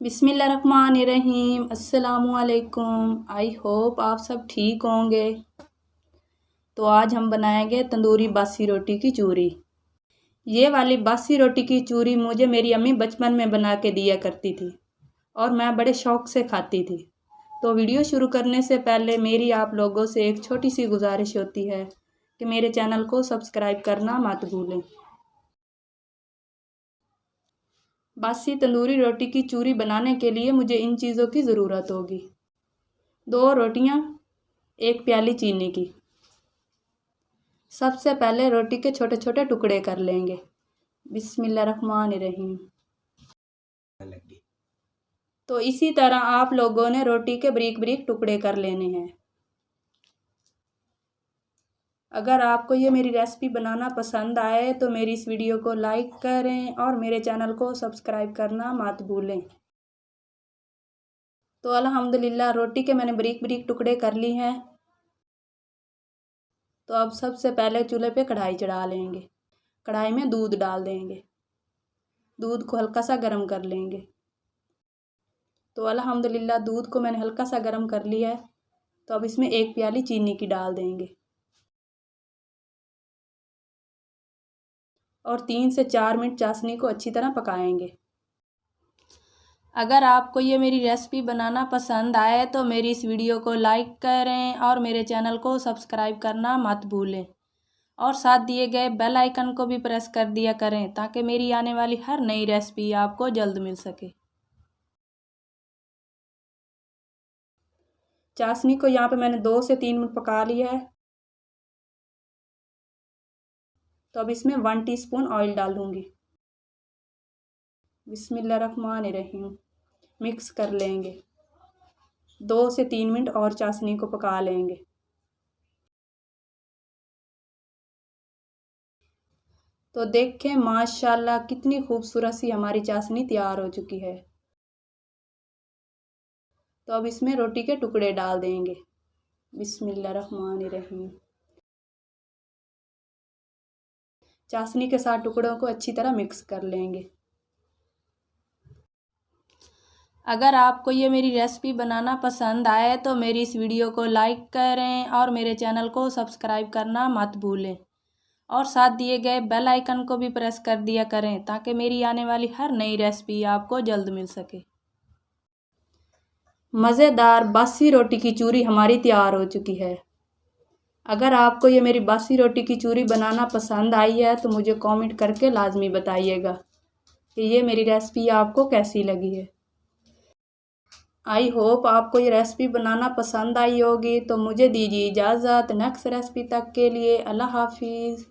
बिस्मिल्लाहिर्रहमानिर्रहीम। अस्सलामुअलैकुम। I hope आप सब ठीक होंगे। तो आज हम बनाएंगे तंदूरी बासी रोटी की चूरी। ये वाली बासी रोटी की चूरी मुझे मेरी अम्मी बचपन में बना के दिया करती थी और मैं बड़े शौक़ से खाती थी। तो वीडियो शुरू करने से पहले मेरी आप लोगों से एक छोटी सी गुजारिश होती है कि मेरे चैनल को सब्सक्राइब करना मत भूलें। बासी तंदूरी रोटी की चूरी बनाने के लिए मुझे इन चीज़ों की ज़रूरत होगी। 2 रोटियां, 1 प्याली चीनी की। सबसे पहले रोटी के छोटे छोटे टुकड़े कर लेंगे। बिस्मिल्लाहिर्रहमानिर्रहीम। तो इसी तरह आप लोगों ने रोटी के बारीक बारीक टुकड़े कर लेने हैं। अगर आपको ये मेरी रेसिपी बनाना पसंद आए तो मेरी इस वीडियो को लाइक करें और मेरे चैनल को सब्सक्राइब करना मत भूलें। तो अल्हम्दुलिल्लाह रोटी के मैंने बारीक बारीक टुकड़े कर ली हैं। तो अब सबसे पहले चूल्हे पे कढ़ाई चढ़ा लेंगे। कढ़ाई में दूध डाल देंगे। दूध को हल्का सा गर्म कर लेंगे। तो अल्हम्दुलिल्लाह दूध को मैंने हल्का सा गर्म कर लिया है। तो अब इसमें 1 प्याली चीनी की डाल देंगे और 3 से 4 मिनट चाशनी को अच्छी तरह पकाएंगे। अगर आपको ये मेरी रेसिपी बनाना पसंद आए तो मेरी इस वीडियो को लाइक करें और मेरे चैनल को सब्सक्राइब करना मत भूलें और साथ दिए गए बेल आइकन को भी प्रेस कर दिया करें ताकि मेरी आने वाली हर नई रेसिपी आपको जल्द मिल सके। चाशनी को यहाँ पे मैंने 2 से 3 मिनट पका लिया है। तो अब इसमें 1 टीस्पून ऑयल डालूंगी। बिस्मिल्लाहिर्रहमानिर्रहीम। मिक्स कर लेंगे। 2 से 3 मिनट और चाशनी को पका लेंगे। तो देखें माशाल्लाह कितनी खूबसूरत सी हमारी चाशनी तैयार हो चुकी है। तो अब इसमें रोटी के टुकड़े डाल देंगे। बिस्मिल्लाहिर्रहमानिर्रहीम। चाशनी के साथ टुकड़ों को अच्छी तरह मिक्स कर लेंगे। अगर आपको ये मेरी रेसिपी बनाना पसंद आए तो मेरी इस वीडियो को लाइक करें और मेरे चैनल को सब्सक्राइब करना मत भूलें और साथ दिए गए बेल आइकन को भी प्रेस कर दिया करें ताकि मेरी आने वाली हर नई रेसिपी आपको जल्द मिल सके। मज़ेदार बासी रोटी की चूरी हमारी तैयार हो चुकी है। अगर आपको ये मेरी बासी रोटी की चूरी बनाना पसंद आई है तो मुझे कमेंट करके लाजमी बताइएगा कि ये मेरी रेसिपी आपको कैसी लगी है। आई होप आपको ये रेसिपी बनाना पसंद आई होगी। तो मुझे दीजिए इजाज़त। नेक्स्ट रेसिपी तक के लिए अल्लाह हाफिज़।